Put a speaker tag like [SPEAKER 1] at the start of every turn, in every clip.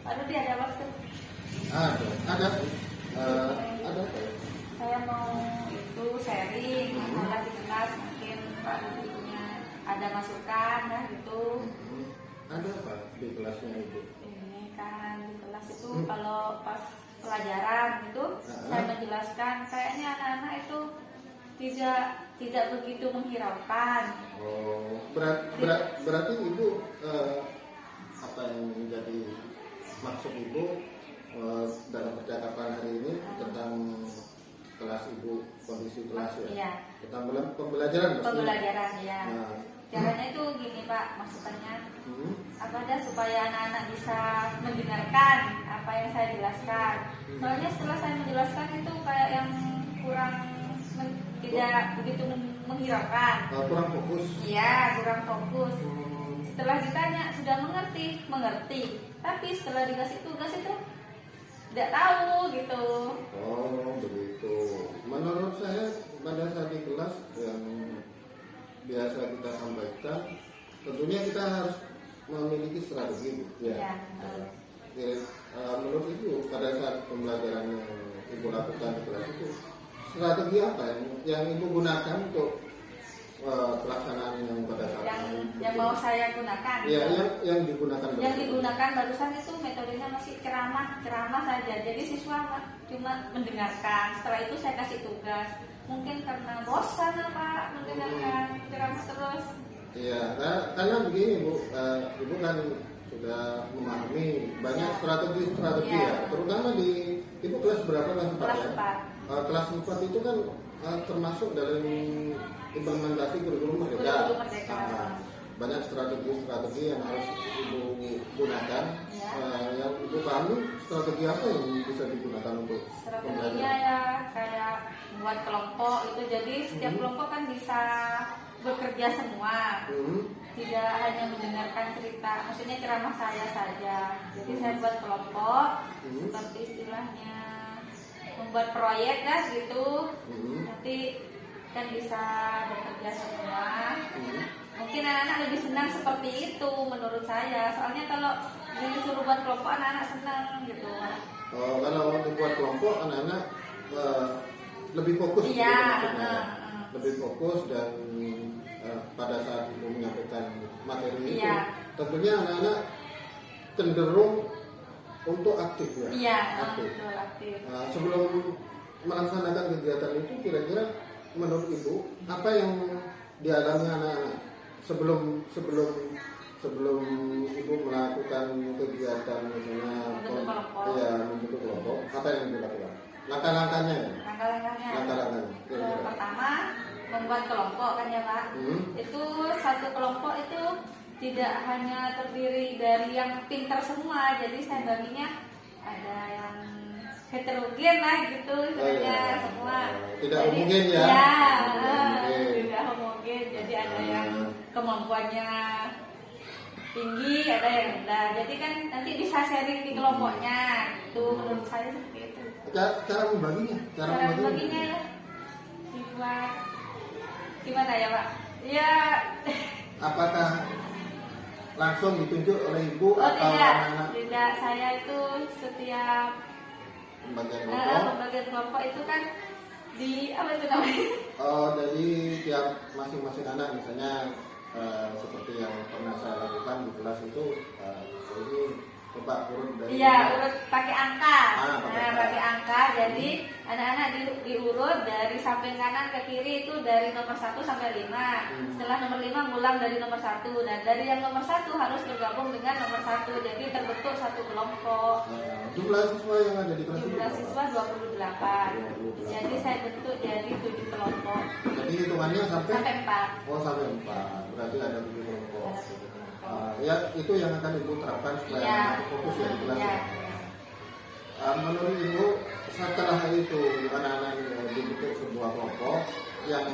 [SPEAKER 1] Aduh, dia ada waktu.
[SPEAKER 2] Ada. Ada.
[SPEAKER 1] Saya mau itu sharing masalah di kelas, mungkin Pak Rudinya ada masukan lah gitu.
[SPEAKER 2] Ada apa di kelasnya itu?
[SPEAKER 1] Ini kan di kelas itu kalau pas pelajaran itu saya menjelaskan kayaknya anak-anak itu tidak begitu menghiraukan.
[SPEAKER 2] Oh, berarti ibu apa yang menjadi maksud ibu dalam percakapan hari ini tentang kelas ibu, kondisi kelas ya?
[SPEAKER 1] Iya.
[SPEAKER 2] Tentang pembelajaran.
[SPEAKER 1] Pembelajaran ya.
[SPEAKER 2] Nah.
[SPEAKER 1] Caranya itu gini Pak, masukannya apa ada supaya anak-anak bisa mendengarkan apa yang saya jelaskan. Soalnya setelah saya menjelaskan itu kayak yang kurang tidak begitu menghiraukan.
[SPEAKER 2] Kurang fokus.
[SPEAKER 1] Iya, kurang fokus. Setelah ditanya sudah mengerti. Tapi setelah dikasih tugas itu tidak tahu gitu.
[SPEAKER 2] Oh begitu. Menurut saya pada saat di kelas yang biasa kita sampaikan, tentunya kita harus memiliki strategi, ya. Menurut ibu pada saat pembelajaran yang ibu lakukan di kelas itu, strategi apa yang ibu gunakan untuk pelaksanaan yang pada saat
[SPEAKER 1] yang mau saya gunakan?
[SPEAKER 2] Ya, yang digunakan.
[SPEAKER 1] Yang digunakan barusan itu metodenya masih ceramah saja. Jadi siswa cuma mendengarkan. Setelah itu saya kasih tugas. Mungkin karena bosan apa mendengarkan ceramah terus.
[SPEAKER 2] Iya, karena begini Bu, ibu kan sudah memahami banyak strategi ya. Terutama di ibu kelas berapa? Kelas 4 ya? Kelas 4 itu kan termasuk dalam implementasi kurikulum merdeka. Banyak strategi yang harus ibu gunakan. Yang ibu pahami strategi apa yang bisa digunakan untuk
[SPEAKER 1] strateginya ya kayak buat kelompok itu, jadi setiap kelompok kan bisa bekerja semua, tidak hanya mendengarkan cerita, maksudnya ceramah saya saja. Jadi saya buat kelompok seperti istilahnya membuat proyek kan gitu. Nanti kan bisa bekerja semua. Mungkin anak-anak lebih senang seperti itu menurut saya. Soalnya kalau disuruh buat kelompok anak-anak senang gitu.
[SPEAKER 2] Kalau dibuat kelompok anak-anak lebih fokus.
[SPEAKER 1] Iya.
[SPEAKER 2] Lebih fokus dan pada saat ibu menyampaikan materi itu, tentunya anak-anak cenderung untuk aktif ya.
[SPEAKER 1] Iya.
[SPEAKER 2] Aktif.
[SPEAKER 1] Betul, aktif.
[SPEAKER 2] Sebelum melaksanakan kegiatan itu, kira-kira menurut ibu apa yang dialami anak-anak sebelum ibu melakukan kegiatan misalnya membentuk kelompok, apa yang ibu lakukan? Langkah-langkahnya.
[SPEAKER 1] Pertama membuat kelompok kan ya Pak. Itu satu kelompok itu tidak hanya terdiri dari yang pintar semua, jadi saya baginya ada yang heterogen lah gitu sebenarnya semua.
[SPEAKER 2] Tidak homogen ya?
[SPEAKER 1] Tidak homogen. Jadi ada yang kemampuannya tinggi, ada yang rendah. Jadi kan nanti bisa sharing di kelompoknya. Itu menurut saya seperti itu.
[SPEAKER 2] Cara membaginya
[SPEAKER 1] ya dibuat gimana ya Pak? Ya.
[SPEAKER 2] Apakah langsung ditunjuk oleh ibu atau
[SPEAKER 1] anak-anak? Tidak, saya itu setiap pembagian kelompok itu kan di apa itu namanya?
[SPEAKER 2] Dari tiap masing-masing anak misalnya seperti yang pernah saya lakukan di kelas itu ini coba urut dari
[SPEAKER 1] urut pakai angka.
[SPEAKER 2] Pakai
[SPEAKER 1] angka. Jadi anak-anak diurut dari samping kanan ke kiri itu dari nomor 1 sampai 5. Setelah nomor 5 ngulang dari nomor 1, dan dari yang nomor 1 harus bergabung dengan nomor 1. Jadi terbentuk satu kelompok.
[SPEAKER 2] Jumlah siswa yang ada di kelas itu?
[SPEAKER 1] Jumlah siswa 28. Jadi saya bentuk jadi 7 kelompok.
[SPEAKER 2] Jadi hitungannya sampai
[SPEAKER 1] 4.
[SPEAKER 2] Sampai 4. Berarti ada 7 kelompok. Ya itu yang akan ibu terapkan supaya fokus ya di kelas. Menurut ibu setelah itu anak-anak dibentuk sebuah kelompok, yang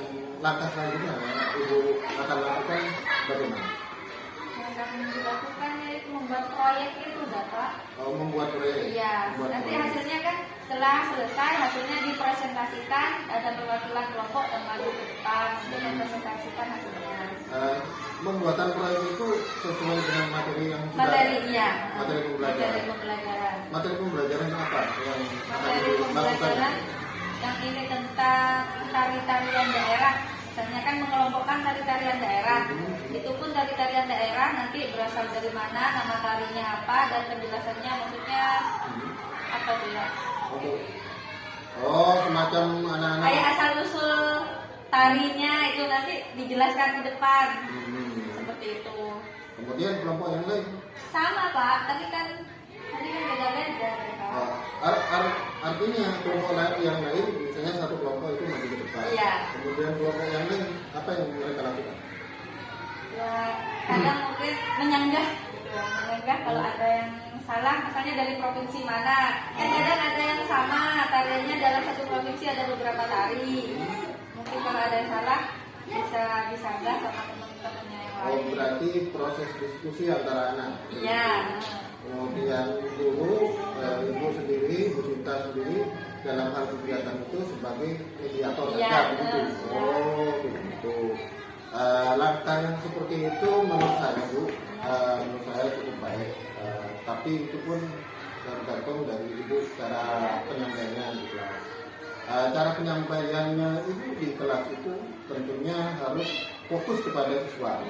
[SPEAKER 2] langkah selanjutnya ibu akan lakukan bagaimana?
[SPEAKER 1] Yang akan dilakukan yaitu membuat proyek itu Bapak.
[SPEAKER 2] Membuat proyek.
[SPEAKER 1] Iya. Nanti hasilnya kan setelah selesai hasilnya dipresentasikan, ada perwakilan kelompok dan maju ke depan untuk mempresentasikan hasilnya.
[SPEAKER 2] Pembuatan proyek itu sesuai dengan materi yang sudah materi pembelajaran. Materi pembelajaran apa yang
[SPEAKER 1] materi pembelajaran yang ini tentang tari-tarian daerah. Misalnya kan mengelompokkan tari-tarian daerah. Itu pun tari-tarian daerah nanti berasal dari mana, nama tarinya apa, dan penjelasannya maksudnya apa tuh ya?
[SPEAKER 2] Oh, semacam anak-anak.
[SPEAKER 1] Kayak asal usul tarinya itu nanti dijelaskan di depan. Seperti itu.
[SPEAKER 2] Kemudian kelompok yang lain?
[SPEAKER 1] Sama Pak, tapi kan beda-beda.
[SPEAKER 2] Artinya kelompok yang lain, misalnya satu kelompok itu maju ke depan.
[SPEAKER 1] Iya.
[SPEAKER 2] Kemudian kelompok yang lain, apa yang mereka lakukan?
[SPEAKER 1] Ya, kadang mungkin menyanggah, menyanggah kalau ada yang salah, misalnya dari provinsi mana. Kan kadang ada yang sama, tariannya dalam satu provinsi ada beberapa tari. Mungkin kalau ada yang salah, bisa disanggah sama teman-temannya yang lain.
[SPEAKER 2] Oh, berarti proses diskusi antara anak.
[SPEAKER 1] Iya.
[SPEAKER 2] Kemudian guru, ibu sendiri, Bu Sinta sendiri dalam hal kegiatan itu sebagai mediator saja begitu. Oh, begitu. Langkah yang seperti itu menurut saya Bu, menurut saya cukup baik. Tapi itu pun tergantung dari ibu cara penyampaiannya di kelas. Cara penyampaiannya ibu di kelas itu tentunya harus fokus kepada siswa.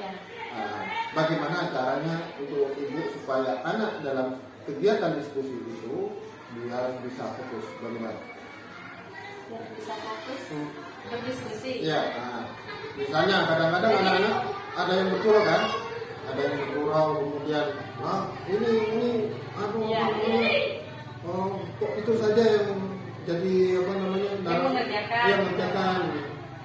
[SPEAKER 2] Bagaimana caranya untuk ibu supaya anak dalam kegiatan diskusi itu biar bisa fokus, bagaimana?
[SPEAKER 1] Biar bisa fokus berdiskusi.
[SPEAKER 2] Ya, misalnya kadang-kadang anak-anak ada yang bergurau kan, ada yang bergurau kemudian, ini, kok itu saja yang jadi apa namanya? Yang mengerjakan.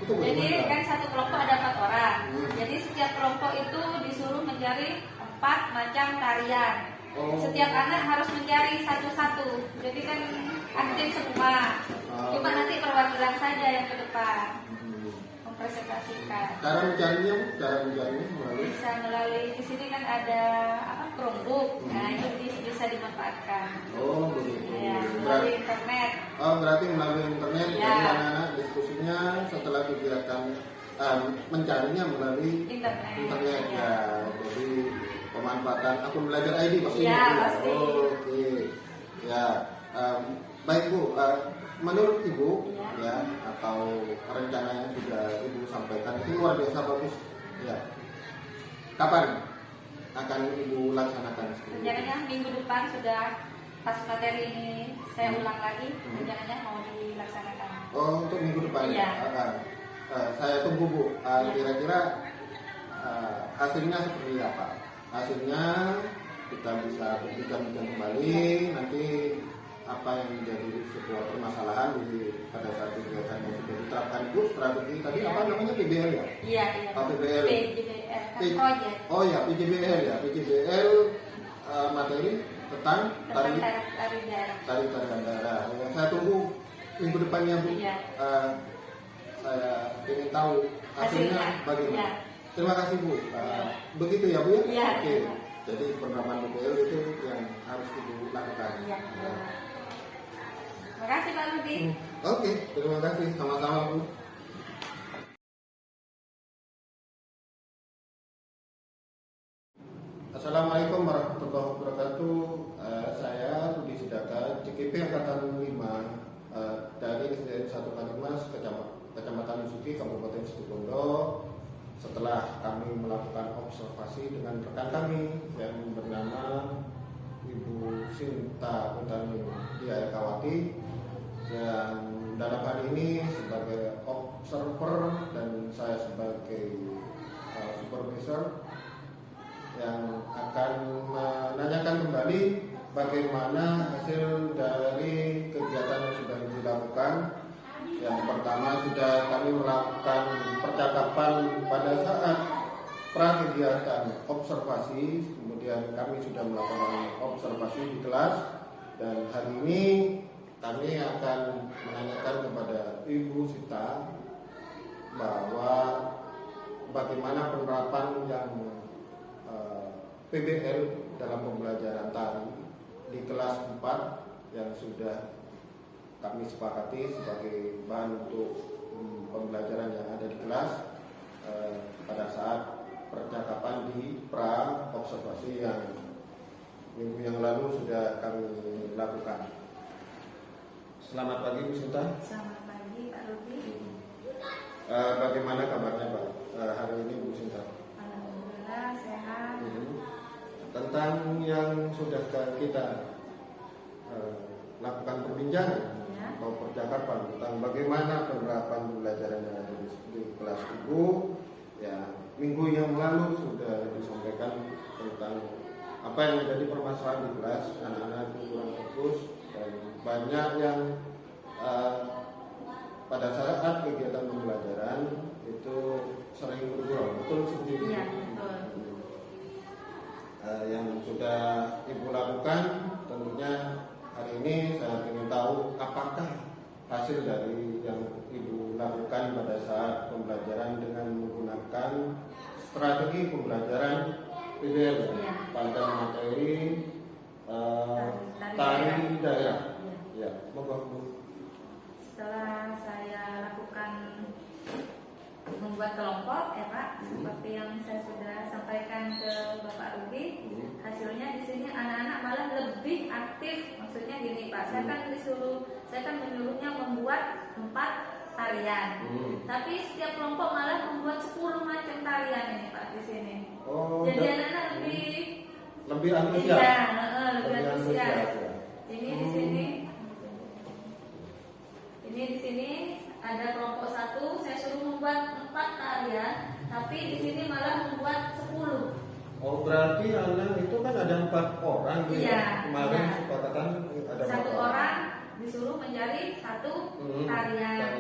[SPEAKER 1] Jadi kan satu kelompok ada 4 orang. Jadi setiap kelompok itu disuruh mencari 4 macam tarian. Setiap anak harus mencari satu-satu. Jadi kan aktif semua. Cuma nanti perwakilan saja yang ke depan mempresentasikan.
[SPEAKER 2] Cara mencarinya melalui
[SPEAKER 1] bisa melalui di sini kan ada Chromebook. Nah itu bisa dimanfaatkan.
[SPEAKER 2] Oh begitu.
[SPEAKER 1] Ya, melalui internet.
[SPEAKER 2] Oh berarti melalui internet.
[SPEAKER 1] Ya.
[SPEAKER 2] Jadi anak-anak diskusinya setelah kegiatan mencarinya melalui internet. Ya. Jadi pemanfaatan akun belajar ID pasti.
[SPEAKER 1] Ya pasti.
[SPEAKER 2] Oke. Ya. Baik Bu. Menurut Ibu ya atau rencana yang sudah Ibu sampaikan itu luar biasa bagus. Ya. Kapan akan Ibu laksanakan?
[SPEAKER 1] Rencananya minggu depan sudah pas materi ini saya ulang lagi. Rencananya mau dilaksanakan.
[SPEAKER 2] Oh untuk minggu depan?
[SPEAKER 1] Iya.
[SPEAKER 2] Saya tunggu Bu. Kira-kira hasilnya seperti apa? Hasilnya kita bisa berikan kembali nanti apa yang menjadi sebuah permasalahan pada saat kegiatan yang sudah diterapkan Ibu strategi tadi apa namanya PBL ya?
[SPEAKER 1] Iya.
[SPEAKER 2] PBL.
[SPEAKER 1] Project.
[SPEAKER 2] Oh ya PJBL ya PJBL materi tentang tari daerah. Saya tunggu minggu depannya Bu.
[SPEAKER 1] Iya.
[SPEAKER 2] Saya ingin tahu hasilnya bagaimana.
[SPEAKER 1] Ya.
[SPEAKER 2] Terima kasih Bu. Begitu ya Bu ya?
[SPEAKER 1] Iya.
[SPEAKER 2] Oke. Jadi penerapan PBL itu yang harus Ibu lakukan.
[SPEAKER 1] Iya. Terima kasih Pak Rudi.
[SPEAKER 2] Oke, terima kasih. Sama-sama Bu. Assalamualaikum warahmatullahi wabarakatuh. Saya Rudi Sidaka, CKP Angkatan 5 dari SDN 1 Kalimas, Kecamatan Musuki, Kabupaten Situbondo. Setelah kami melakukan observasi dengan rekan kami yang bernama Ibu Sinta Utami Diayakawati yang dalam hal ini sebagai observer dan saya sebagai supervisor yang akan menanyakan kembali bagaimana hasil dari kegiatan yang sudah dilakukan. Yang pertama sudah kami melakukan percakapan pada saat pra-kegiatan observasi, kemudian kami sudah melakukan observasi di kelas dan hari ini kami akan menanyakan kepada Ibu Sita bahwa bagaimana penerapan yang PBL dalam pembelajaran tari di kelas 4 yang sudah kami sepakati sebagai bahan untuk pembelajaran yang ada di kelas pada saat percakapan di pra observasi yang minggu yang lalu sudah kami lakukan. Selamat pagi Bu Sinta.
[SPEAKER 1] Selamat pagi Pak Ruby.
[SPEAKER 2] Bagaimana kabarnya Pak hari ini Bu Sinta?
[SPEAKER 1] Alhamdulillah sehat.
[SPEAKER 2] Tentang yang sudah kita lakukan perbincangan atau percakapan tentang bagaimana penerapan pembelajaran yang ada di kelas Ibu, ya minggu yang lalu sudah disampaikan tentang apa yang menjadi permasalahan di kelas, anak-anak itu kurang fokus dan banyak yang pada saat kegiatan pembelajaran itu sering bergurau, betul seperti itu.
[SPEAKER 1] Iya, betul.
[SPEAKER 2] Yang sudah Ibu lakukan tentunya hari ini saya ingin tahu apakah hasil dari yang Ibu lakukan pada saat pembelajaran dengan menggunakan strategi pembelajaran PBL pada materi tari daerah. Ya, monggo Bu.
[SPEAKER 1] Setelah saya lakukan membuat kelompok ya Pak, seperti yang saya sudah sampaikan ke Bapak Ruby, hasilnya di sini anak-anak malah lebih aktif. Maksudnya gini Pak, saya kan menyuruhnya membuat 4 tarian, tapi setiap kelompok malah membuat 10 macam tarian ini Pak di sini. Jadi anak-anak
[SPEAKER 2] lebih antusias.
[SPEAKER 1] Iya, lebih antusias. Ini di sini ada kelompok 1, saya suruh membuat 4 tarian, tapi di sini malah membuat 10.
[SPEAKER 2] Oh, berarti anak itu kan ada 4 orang.
[SPEAKER 1] Iya.
[SPEAKER 2] Kemarin sepakatan ada
[SPEAKER 1] 1 orang disuruh mencari 1 tarian.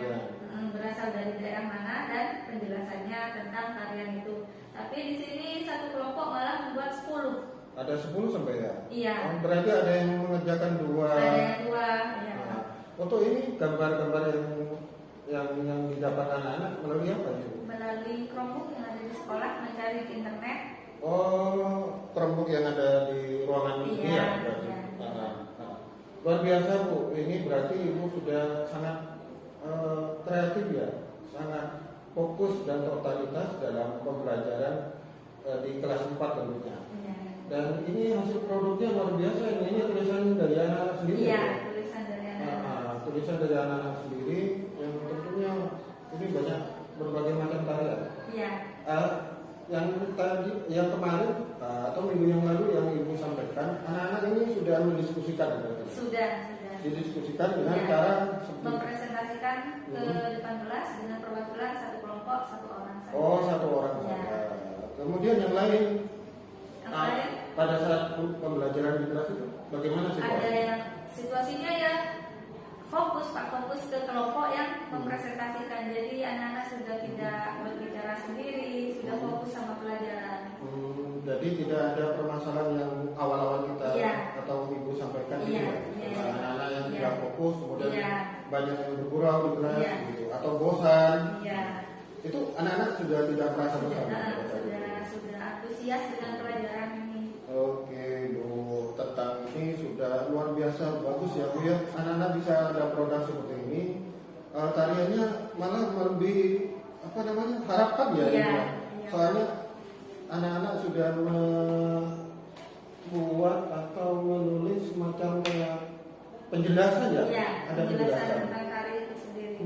[SPEAKER 1] Berasal dari daerah mana dan penjelasannya tentang tarian itu. Tapi di sini 1 kelompok malah membuat 10.
[SPEAKER 2] Ada 10 sampai ya?
[SPEAKER 1] Iya.
[SPEAKER 2] Oh, berarti ada yang mengerjakan 2.
[SPEAKER 1] Ada yang 2, ya.
[SPEAKER 2] Nah, untuk ini gambar-gambar yang didapat anak-anak melalui apa itu?
[SPEAKER 1] Melalui Chromebook yang ada di sekolah, mencari di internet.
[SPEAKER 2] Oh, Chromebook yang ada di ruangan ini ya? Berarti.
[SPEAKER 1] Iya.
[SPEAKER 2] Luar biasa Bu, ini berarti Ibu sudah sangat kreatif ya, sangat fokus dan totalitas dalam pembelajaran di kelas 4 tentunya.
[SPEAKER 1] Iya.
[SPEAKER 2] Dan ini hasil produknya luar biasa, ini tulisan dari anak-anak sendiri.
[SPEAKER 1] Iya,
[SPEAKER 2] ya?
[SPEAKER 1] tulisan dari anak-anak.
[SPEAKER 2] Tulisan dari anak-anak sendiri yang tentunya ini banyak berbagai macam tarian.
[SPEAKER 1] Iya.
[SPEAKER 2] Yang kemarin atau minggu yang lalu yang Ibu sampaikan, anak-anak ini sudah mendiskusikan berarti?
[SPEAKER 1] Sudah.
[SPEAKER 2] Didiskusikan dengan
[SPEAKER 1] Ya.
[SPEAKER 2] cara
[SPEAKER 1] Mempresentasikan ke depan kelas dengan perwakilan 1 kelompok 1 orang saja.
[SPEAKER 2] Oh, 1 orang
[SPEAKER 1] Ya.
[SPEAKER 2] saja. Kemudian yang lain,
[SPEAKER 1] Yang lain
[SPEAKER 2] pada saat pembelajaran di kelas itu bagaimana
[SPEAKER 1] ada
[SPEAKER 2] situasi?
[SPEAKER 1] yang situasinya ya fokus ke kelompok yang mempresentasikan. Jadi anak-anak sudah tidak berbicara sendiri, sudah fokus sama pelajaran.
[SPEAKER 2] Jadi tidak ada permasalahan yang awal-awal kita atau Ibu sampaikan
[SPEAKER 1] Iya,
[SPEAKER 2] itu
[SPEAKER 1] iya.
[SPEAKER 2] anak-anak yang tidak fokus kemudian banyak yang bergurau di kelas gitu, atau bosan.
[SPEAKER 1] Iya.
[SPEAKER 2] Itu anak-anak sudah tidak merasa bosan.
[SPEAKER 1] Sudah antusias dengan pelajaran ini.
[SPEAKER 2] Oke Bu, tentang ini sudah luar biasa bagus ya Bu ya. Anak-anak bisa ada produk seperti ini. Tariannya malah lebih harapan ya.
[SPEAKER 1] Iya.
[SPEAKER 2] Soalnya anak-anak sudah membuat atau menulis semacam kayak penjelasan ya.
[SPEAKER 1] Iya,
[SPEAKER 2] Ada penjelasan
[SPEAKER 1] tentang tari itu sendiri.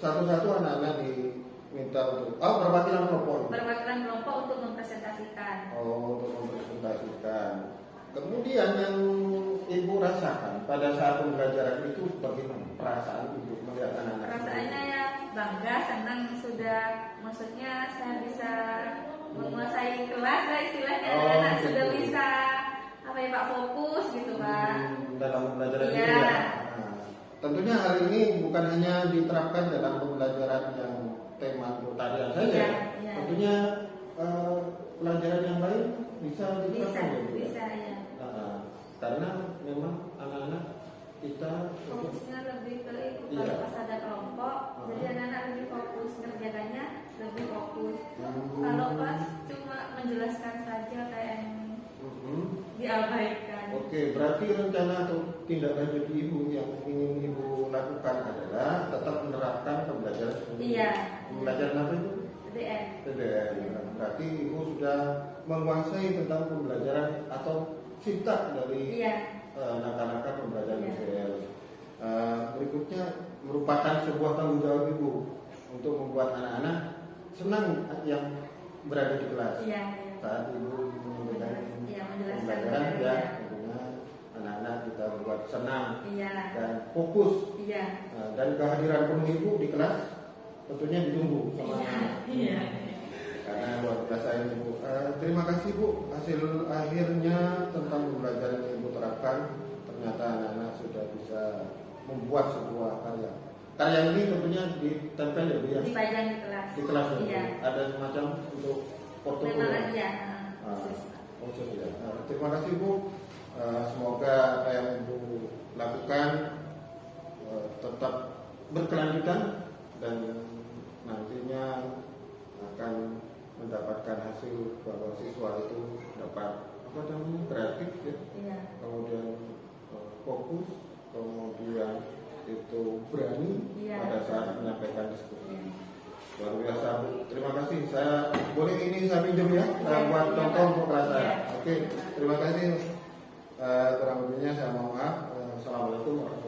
[SPEAKER 2] Satu-satu anak-anak diminta untuk perwakilan kelompok.
[SPEAKER 1] Perwakilan kelompok untuk mempresentasikan.
[SPEAKER 2] Untuk mempresentasikan. Kemudian yang Ibu rasakan pada saat pembelajaran itu bagaimana perasaan Ibu melihat anak-anak?
[SPEAKER 1] Perasaannya ya bangga, senang, sudah, maksudnya saya bisa menguasai kelas lah istilahnya. Anak
[SPEAKER 2] gitu.
[SPEAKER 1] sudah bisa Pak fokus gitu Pak.
[SPEAKER 2] Dalam pembelajaran
[SPEAKER 1] Iya.
[SPEAKER 2] itu ya. Nah, tentunya hal ini bukan hanya diterapkan dalam pembelajaran yang tema tarian saja.
[SPEAKER 1] Iya.
[SPEAKER 2] Tentunya pelajaran yang lain bisa diterapkan ya, Bu?
[SPEAKER 1] Bisa ya.
[SPEAKER 2] Karena memang anak-anak kita
[SPEAKER 1] Fokusnya lebih ke itu
[SPEAKER 2] Iya.
[SPEAKER 1] kalau pas ada kelompok, jadi anak-anak lebih fokus ngerjakannya, lebih fokus. Kalau pas cuma menjelaskan saja kayak diabaikan.
[SPEAKER 2] Oke, berarti rencana atau tindak lanjut Ibu yang ingin Ibu lakukan adalah tetap menerapkan pembelajaran seperti
[SPEAKER 1] Iya.
[SPEAKER 2] Pembelajaran apa itu?
[SPEAKER 1] Jadi PDN.
[SPEAKER 2] PDN. Berarti Ibu sudah menguasai tentang pembelajaran atau sintak dari anak-anak pembelajaran PDN. Berikutnya merupakan sebuah tanggung jawab Ibu untuk membuat anak-anak senang yang berada di kelas. Saat Ibu menyampaikan pembelajaran ya, tentunya anak-anak kita buat senang dan fokus. Dan kehadiran penuh Ibu di kelas tentunya ditunggu sama anak. Karena luar biasa ini Bu. Terima kasih Bu, hasil akhirnya tentang pembelajaran yang Ibu terapkan, ternyata anak-anak sudah bisa membuat sebuah karya. Karya ini tentunya ditempel ya Bu ya?
[SPEAKER 1] Dipajang di kelas.
[SPEAKER 2] Di kelas ya? Ada semacam untuk portofolio. Khusus ya. Terima kasih Bu. Semoga apa yang Ibu lakukan tetap berkelanjutan dan nantinya akan mendapatkan hasil bahwa siswa itu dapat kreatif ya, kemudian fokus, kemudian itu berani pada saat menyampaikan diskusi. Luar biasa Bu. Terima kasih. Saya boleh ini saya pinjam ya, buat contoh untuk kelas saya. Oke, terima kasih. Kurang lebihnya saya mohon maaf. Assalamualaikum warahmatullahi wabarakatuh.